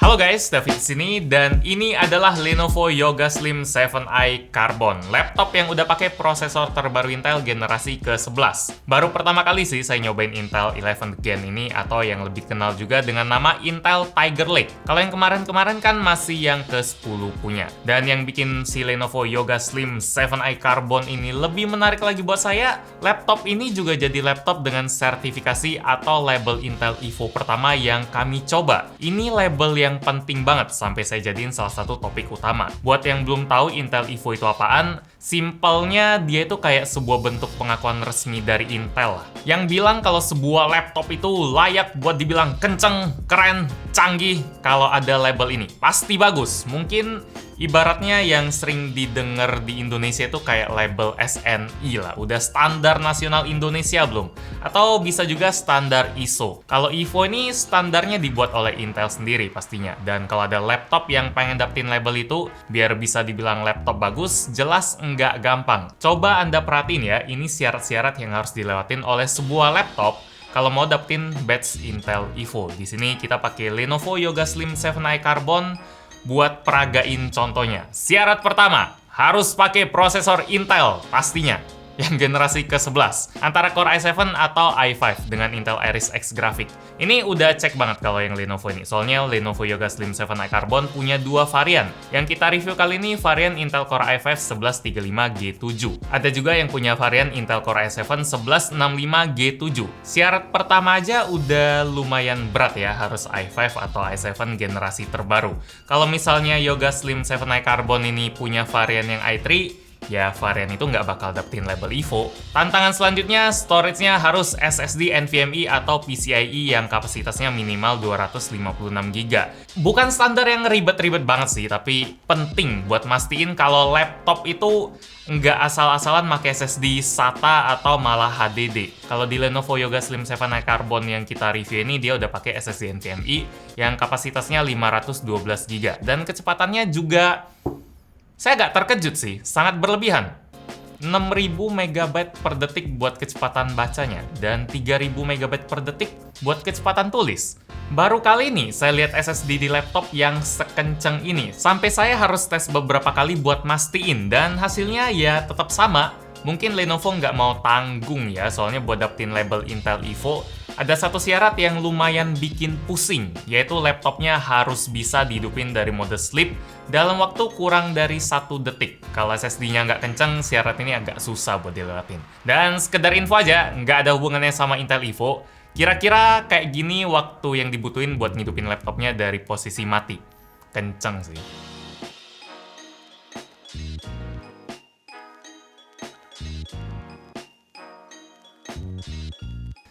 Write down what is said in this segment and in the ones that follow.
Halo guys, David di sini dan ini adalah Lenovo Yoga Slim 7i Carbon, laptop yang udah pakai prosesor terbaru Intel generasi ke-11. Baru pertama kali sih saya nyobain Intel 11th Gen ini atau yang lebih kenal juga dengan nama Intel Tiger Lake. Kalau yang kemarin-kemarin kan masih yang ke-10 punya. Dan yang bikin si Lenovo Yoga Slim 7i Carbon ini lebih menarik lagi buat saya, laptop ini juga jadi laptop dengan sertifikasi atau label Intel Evo pertama yang kami coba. Ini label yang penting banget sampai saya jadiin salah satu topik utama. Buat yang belum tahu Intel Evo itu apaan, simpelnya dia itu kayak sebuah bentuk pengakuan resmi dari Intel lah. Yang bilang kalau sebuah laptop itu layak buat dibilang kenceng, keren, canggih kalau ada label ini. Pasti bagus. Mungkin ibaratnya yang sering didengar di Indonesia itu kayak label SNI lah. Udah standar nasional Indonesia belum? Atau bisa juga standar ISO. Kalau Evo ini standarnya dibuat oleh Intel sendiri pastinya. Dan kalau ada laptop yang pengen dapetin label itu, biar bisa dibilang laptop bagus, jelas nggak gampang. Coba Anda perhatiin ya, ini syarat-syarat yang harus dilewatin oleh sebuah laptop kalau mau dapetin badge Intel Evo. Di sini kita pakai Lenovo Yoga Slim 7i Carbon buat peragain contohnya. Syarat pertama, harus pakai prosesor Intel pastinya, yang generasi ke-11, antara Core i7 atau i5 dengan Intel Iris X grafik. Ini udah cek banget kalau yang Lenovo ini, soalnya Lenovo Yoga Slim 7i Carbon punya dua varian. Yang kita review kali ini varian Intel Core i5 1135G7. Ada juga yang punya varian Intel Core i7 1165G7. Syarat pertama aja udah lumayan berat ya, harus i5 atau i7 generasi terbaru. Kalau misalnya Yoga Slim 7i Carbon ini punya varian yang i3, ya varian itu nggak bakal dapetin label Evo. Tantangan selanjutnya, storage-nya harus SSD NVMe atau PCIe yang kapasitasnya minimal 256GB. Bukan standar yang ribet-ribet banget sih, tapi penting buat mastiin kalau laptop itu nggak asal-asalan pakai SSD SATA atau malah HDD. Kalau di Lenovo Yoga Slim 7i Carbon yang kita review ini, dia udah pakai SSD NVMe yang kapasitasnya 512GB. Dan kecepatannya juga saya agak terkejut sih, sangat berlebihan. 6000 MB per detik buat kecepatan bacanya, dan 3000 MB per detik buat kecepatan tulis. Baru kali ini saya lihat SSD di laptop yang sekenceng ini. Sampai saya harus tes beberapa kali buat mastiin, dan hasilnya ya tetap sama. Mungkin Lenovo nggak mau tanggung ya, soalnya buat dapetin label Intel Evo, ada satu syarat yang lumayan bikin pusing, yaitu laptopnya harus bisa dihidupin dari mode sleep dalam waktu kurang dari 1 detik. Kalau SSD-nya nggak kenceng, syarat ini agak susah buat dilewatin. Dan sekedar info aja, nggak ada hubungannya sama Intel Evo. Kira-kira kayak gini waktu yang dibutuhin buat ngidupin laptopnya dari posisi mati. Kenceng sih.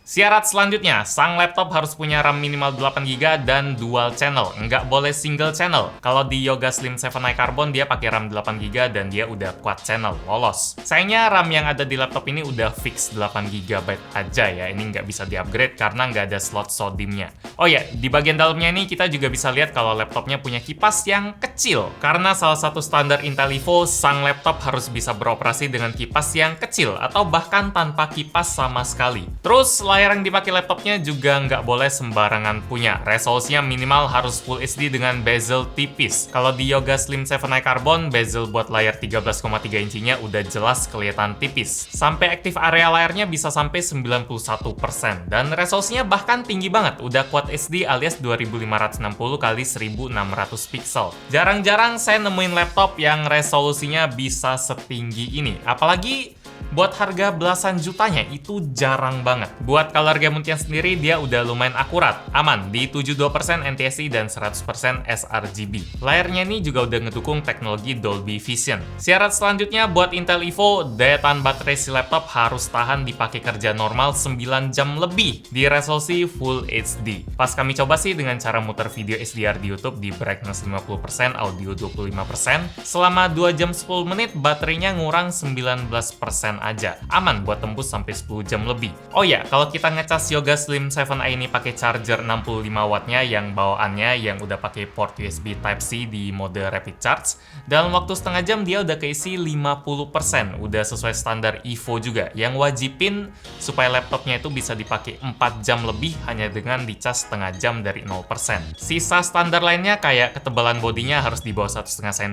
Syarat selanjutnya, sang laptop harus punya RAM minimal 8GB dan dual channel, nggak boleh single channel. Kalau di Yoga Slim 7i Carbon dia pakai RAM 8GB dan dia udah quad channel, lolos. Sayangnya RAM yang ada di laptop ini udah fix 8GB aja ya, ini nggak bisa di-upgrade karena nggak ada slot SODIMM-nya. Oh ya, di bagian dalamnya ini kita juga bisa lihat kalau laptopnya punya kipas yang kecil. Karena salah satu standar Intel Evo, sang laptop harus bisa beroperasi dengan kipas yang kecil atau bahkan tanpa kipas sama sekali. Terus layar yang dipakai laptopnya juga nggak boleh sembarangan punya. Resolusinya minimal harus Full HD dengan bezel tipis. Kalau di Yoga Slim 7i Carbon, bezel buat layar 13,3 inchinya udah jelas kelihatan tipis. Sampai active area layarnya bisa sampai 91%. Dan resolusinya bahkan tinggi banget, udah Quad HD alias 2560 x 1600 pixel. Jarang-jarang saya nemuin laptop yang resolusinya bisa setinggi ini. Apalagi buat harga belasan jutanya itu jarang banget. Buat color gamutnya sendiri dia udah lumayan akurat, aman di 72% NTSC dan 100% sRGB. Layarnya ini juga udah ngedukung teknologi Dolby Vision. Syarat selanjutnya buat Intel Evo, daya tahan baterai si laptop harus tahan dipakai kerja normal 9 jam lebih di resolusi Full HD. Pas kami coba sih dengan cara muter video HDR di YouTube di brightness 50%, audio 25%, selama 2 jam 10 menit baterainya ngurang 19% aja. Aman buat tembus sampai 10 jam lebih. Oh ya, kalau kita ngecas Yoga Slim 7i ini pakai charger 65 wattnya yang bawaannya yang udah pakai port USB Type-C di mode Rapid Charge, dalam waktu setengah jam dia udah keisi 50%. Udah sesuai standar Evo juga, yang wajibin supaya laptopnya itu bisa dipakai 4 jam lebih hanya dengan dicas setengah jam dari 0%. Sisa standar lainnya kayak ketebalan bodinya harus di bawah 1,5 cm,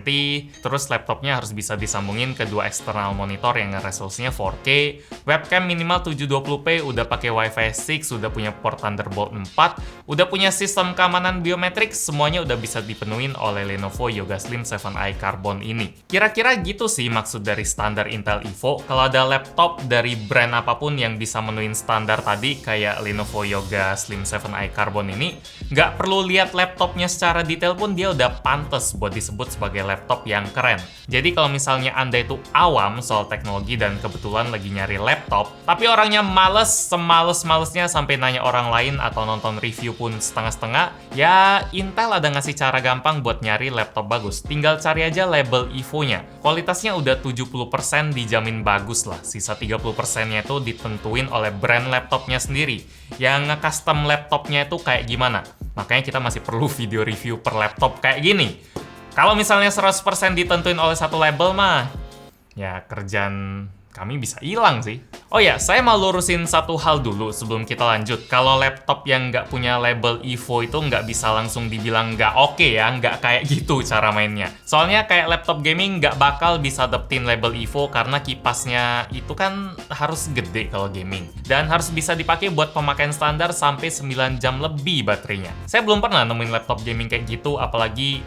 terus laptopnya harus bisa disambungin ke dua eksternal monitor yang resolusinya 4K, webcam minimal 720p, udah pakai Wi-Fi 6, udah punya port Thunderbolt 4, udah punya sistem keamanan biometrik, semuanya udah bisa dipenuhin oleh Lenovo Yoga Slim 7i Carbon ini. Kira-kira gitu sih maksud dari standar Intel Evo. Kalau ada laptop dari brand apapun yang bisa menuhin standar tadi kayak Lenovo Yoga Slim 7i Carbon ini, nggak perlu lihat laptopnya secara detail pun dia udah pantas buat disebut sebagai laptop yang keren. Jadi kalau misalnya Anda itu awam soal teknologi dan kebetulan lagi nyari laptop, tapi orangnya males, semales-malesnya sampai nanya orang lain atau nonton review pun setengah-setengah, ya Intel ada ngasih cara gampang buat nyari laptop bagus. Tinggal cari aja label Evo-nya. Kualitasnya udah 70% dijamin bagus lah. Sisa 30%-nya itu ditentuin oleh brand laptopnya sendiri. Yang nge-custom laptopnya itu kayak gimana. Makanya kita masih perlu video review per laptop kayak gini. Kalau misalnya 100% ditentuin oleh satu label mah, ya kerjaan kami bisa hilang sih. Oh ya, saya mau lurusin satu hal dulu sebelum kita lanjut. Kalau laptop yang nggak punya label Evo itu nggak bisa langsung dibilang nggak oke ya, nggak kayak gitu cara mainnya. Soalnya kayak laptop gaming nggak bakal bisa dapetin label Evo karena kipasnya itu kan harus gede kalau gaming. Dan harus bisa dipakai buat pemakaian standar sampai 9 jam lebih baterainya. Saya belum pernah nemuin laptop gaming kayak gitu, apalagi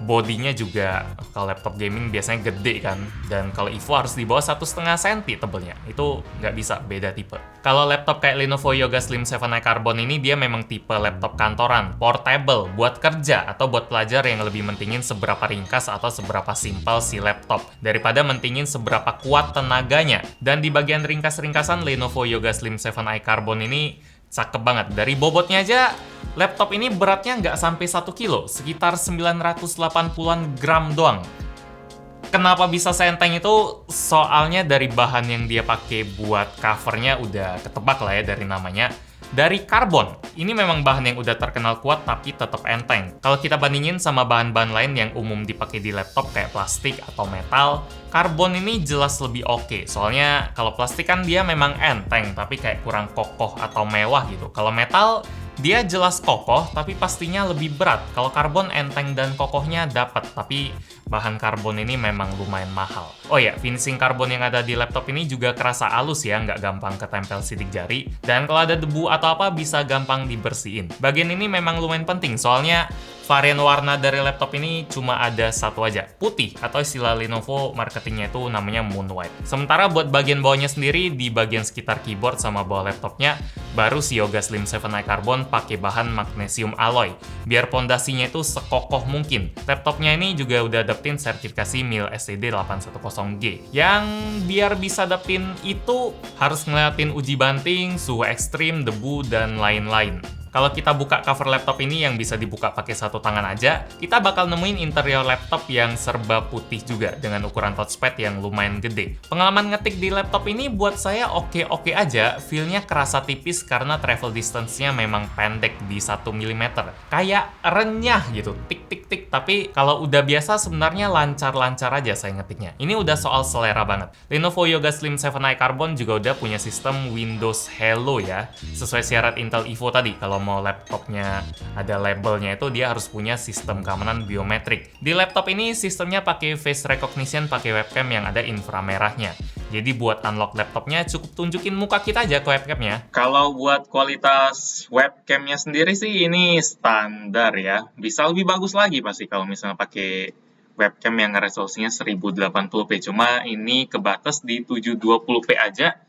bodinya juga kalau laptop gaming biasanya gede kan, dan kalau Evo harus di bawah 1,5 cm tebelnya, itu nggak bisa, beda tipe. Kalau laptop kayak Lenovo Yoga Slim 7i Carbon ini dia memang tipe laptop kantoran, portable, buat kerja atau buat pelajar yang lebih mentingin seberapa ringkas atau seberapa simpel si laptop daripada mentingin seberapa kuat tenaganya. Dan di bagian ringkas-ringkasan Lenovo Yoga Slim 7i Carbon ini cakep banget. Dari bobotnya aja, laptop ini beratnya nggak sampai 1 kilo, sekitar 980-an gram doang. Kenapa bisa seenteng itu? Soalnya dari bahan yang dia pakai buat covernya udah ketebak lah ya dari namanya. Dari karbon. Ini memang bahan yang udah terkenal kuat tapi tetap enteng. Kalau kita bandingin sama bahan-bahan lain yang umum dipakai di laptop kayak plastik atau metal, karbon ini jelas lebih oke. Soalnya kalau plastik kan dia memang enteng tapi kayak kurang kokoh atau mewah gitu. Kalau metal dia jelas kokoh tapi pastinya lebih berat. Kalau karbon enteng dan kokohnya dapat, tapi bahan karbon ini memang lumayan mahal. Oh ya, finishing karbon yang ada di laptop ini juga kerasa halus ya, nggak gampang ketempel sidik jari. Dan kalau ada debu atau apa bisa gampang dibersihin. Bagian ini memang lumayan penting, soalnya varian warna dari laptop ini cuma ada satu aja, putih, atau istilah Lenovo marketingnya itu namanya Moon White. Sementara buat bagian bawahnya sendiri, di bagian sekitar keyboard sama bawah laptopnya, baru si Yoga Slim 7i Carbon pakai bahan magnesium alloy, biar pondasinya itu sekokoh mungkin. Laptopnya ini juga udah dapetin sertifikasi MIL STD 810G, yang biar bisa dapetin itu harus ngeliatin uji banting, suhu ekstrim, debu, dan lain-lain. Kalau kita buka cover laptop ini yang bisa dibuka pakai satu tangan aja, kita bakal nemuin interior laptop yang serba putih juga dengan ukuran touchpad yang lumayan gede. Pengalaman ngetik di laptop ini buat saya oke-oke aja, feel-nya kerasa tipis karena travel distance-nya memang pendek di 1 mm. Kayak renyah gitu, tik-tik-tik, tapi kalau udah biasa sebenarnya lancar-lancar aja saya ngetiknya. Ini udah soal selera banget. Lenovo Yoga Slim 7i Carbon juga udah punya sistem Windows Hello ya, sesuai syarat Intel Evo tadi. Kalau mau laptopnya ada labelnya itu dia harus punya sistem keamanan biometrik. Di laptop ini sistemnya pakai face recognition pakai webcam yang ada inframerahnya. Jadi buat unlock laptopnya cukup tunjukin muka kita aja ke webcamnya. Kalau buat kualitas webcamnya sendiri sih ini standar ya. Bisa lebih bagus lagi pasti kalau misalnya pakai webcam yang resolusinya 1080p. Cuma ini kebatas di 720p aja.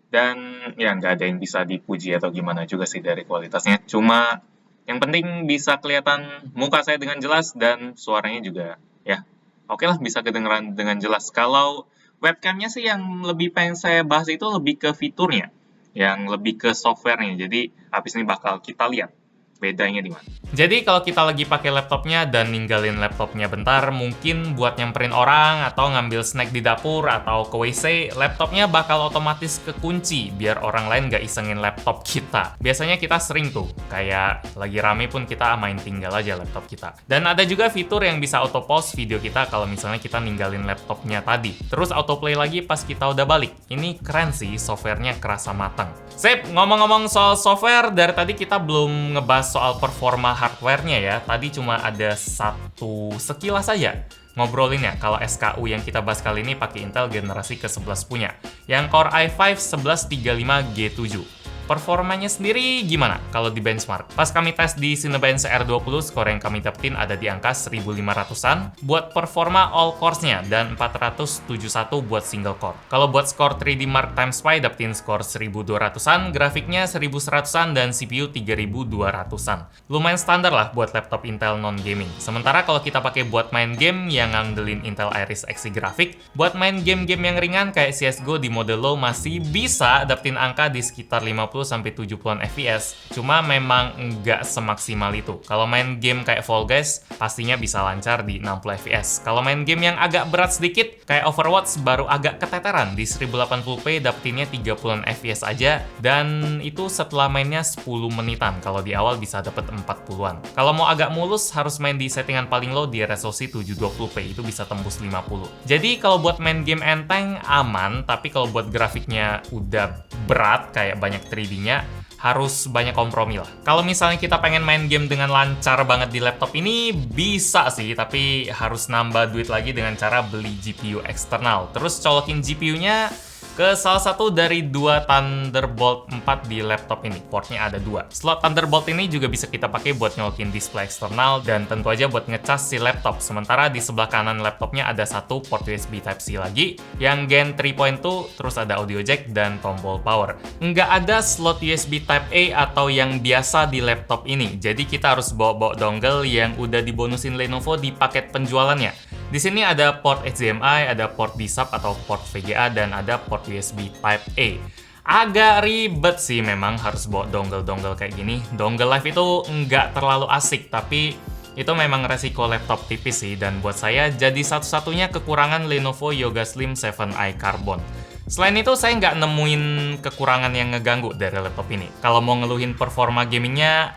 Dan ya nggak ada yang bisa dipuji atau gimana juga sih dari kualitasnya. Cuma yang penting bisa kelihatan muka saya dengan jelas dan suaranya juga ya oke lah, bisa kedengeran dengan jelas. Kalau webcamnya sih yang lebih pengen saya bahas itu lebih ke fiturnya, yang lebih ke softwarenya. Jadi habis ini bakal kita lihat. Bedanya di mana? Jadi kalau kita lagi pakai laptopnya dan ninggalin laptopnya bentar, mungkin buat nyamperin orang atau ngambil snack di dapur atau ke WC, laptopnya bakal otomatis kekunci biar orang lain nggak isengin laptop kita. Biasanya kita sering tuh, kayak lagi rame pun kita main tinggal aja laptop kita. Dan ada juga fitur yang bisa auto pause video kita kalau misalnya kita ninggalin laptopnya tadi. Terus autoplay lagi pas kita udah balik. Ini keren sih, softwarenya kerasa matang. Sip, ngomong-ngomong soal software, dari tadi kita belum ngebahas soal performa hardware-nya ya. Tadi cuma ada satu sekilas saja ngobrolinnya. Kalau SKU yang kita bahas kali ini pakai Intel generasi ke-11 punya, yang Core i5 1135G7. Performanya sendiri gimana kalau di benchmark? Pas kami tes di Cinebench R20, skor yang kami dapetin ada di angka 1500-an buat performa all cores-nya dan 471 buat single core. Kalau buat skor 3D Mark Times Pi dapetin skor 1200-an, grafiknya 1100-an dan CPU 3200-an. Lumayan standar lah buat laptop Intel non-gaming. Sementara kalau kita pakai buat main game yang ngandelin Intel Iris Xe grafik, buat main game-game yang ringan kayak CSGO di mode low masih bisa dapetin angka di sekitar 50-70 fps, cuma memang nggak semaksimal itu. Kalau main game kayak Fall Guys, pastinya bisa lancar di 60 fps. Kalau main game yang agak berat sedikit, kayak Overwatch baru agak keteteran di 1080p dapetinnya 30 fps aja, dan itu setelah mainnya 10 menitan. Kalau di awal bisa dapet 40-an. Kalau mau agak mulus, harus main di settingan paling low di resolusi 720p, itu bisa tembus 50. Jadi kalau buat main game enteng, aman, tapi kalau buat grafiknya udah berat, kayak banyak 3D-nya, harus banyak kompromi lah. Kalau misalnya kita pengen main game dengan lancar banget di laptop ini, bisa sih, tapi harus nambah duit lagi dengan cara beli GPU eksternal. Terus colokin GPU-nya ke salah satu dari dua Thunderbolt 4 di laptop ini. Portnya ada dua. Slot Thunderbolt ini juga bisa kita pakai buat nyolokin display eksternal dan tentu aja buat ngecas si laptop. Sementara di sebelah kanan laptopnya ada satu port USB Type-C lagi yang Gen 3.2, terus ada audio jack dan tombol power. Nggak ada slot USB Type-A atau yang biasa di laptop ini. Jadi kita harus bawa dongle yang udah dibonusin Lenovo di paket penjualannya. Di sini ada port HDMI, ada port D-Sub atau port VGA, dan ada port USB Type-A. Agak ribet sih memang harus bawa dongle-dongle kayak gini. Dongle live itu nggak terlalu asik, tapi itu memang resiko laptop tipis sih, dan buat saya jadi satu-satunya kekurangan Lenovo Yoga Slim 7i Carbon. Selain itu, saya nggak nemuin kekurangan yang ngeganggu dari laptop ini. Kalau mau ngeluhin performa gamingnya,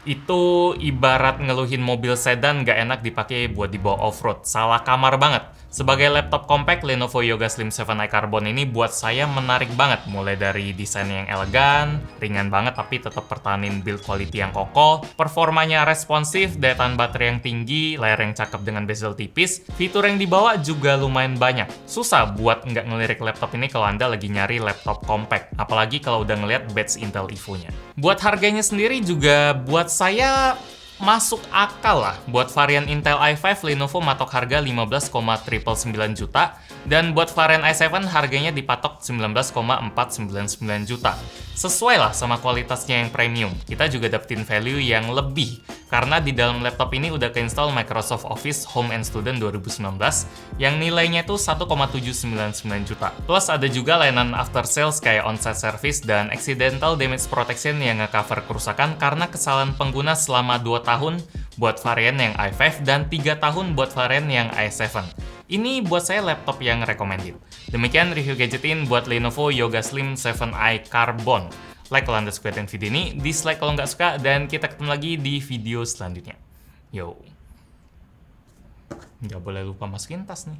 itu ibarat ngeluhin mobil sedan nggak enak dipakai buat dibawa off-road. Salah kamar banget. Sebagai laptop compact, Lenovo Yoga Slim 7i Carbon ini buat saya menarik banget. Mulai dari desain yang elegan, ringan banget tapi tetap pertahanin build quality yang kokoh, performanya responsif, daya tahan baterai yang tinggi, layar yang cakep dengan bezel tipis, fitur yang dibawa juga lumayan banyak. Susah buat nggak ngelirik laptop ini kalau Anda lagi nyari laptop compact, apalagi kalau udah ngeliat badge Intel Evo-nya. Buat harganya sendiri juga buat saya masuk akal lah. Buat varian Intel i5, Lenovo matok harga 15,999 juta, dan buat varian i7 harganya dipatok 19,499 juta. Sesuai lah sama kualitasnya yang premium. Kita juga dapetin value yang lebih, karena di dalam laptop ini udah keinstall Microsoft Office Home and Student 2019 yang nilainya tuh 1,799 juta. Plus ada juga layanan after sales kayak on-site service dan accidental damage protection yang nge-cover kerusakan karena kesalahan pengguna selama 2 tahun buat varian yang i5 dan 3 tahun buat varian yang i7. Ini buat saya laptop yang recommended. Demikian review gadgetin buat Lenovo Yoga Slim 7i Carbon. Like kalau Anda suka dengan video ini, dislike kalau nggak suka, dan kita ketemu lagi di video selanjutnya. Yo. Nggak boleh lupa masukin tas nih.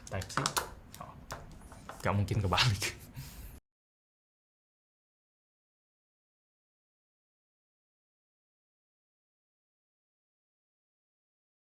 Type C. Oh. Nggak mungkin kebalik.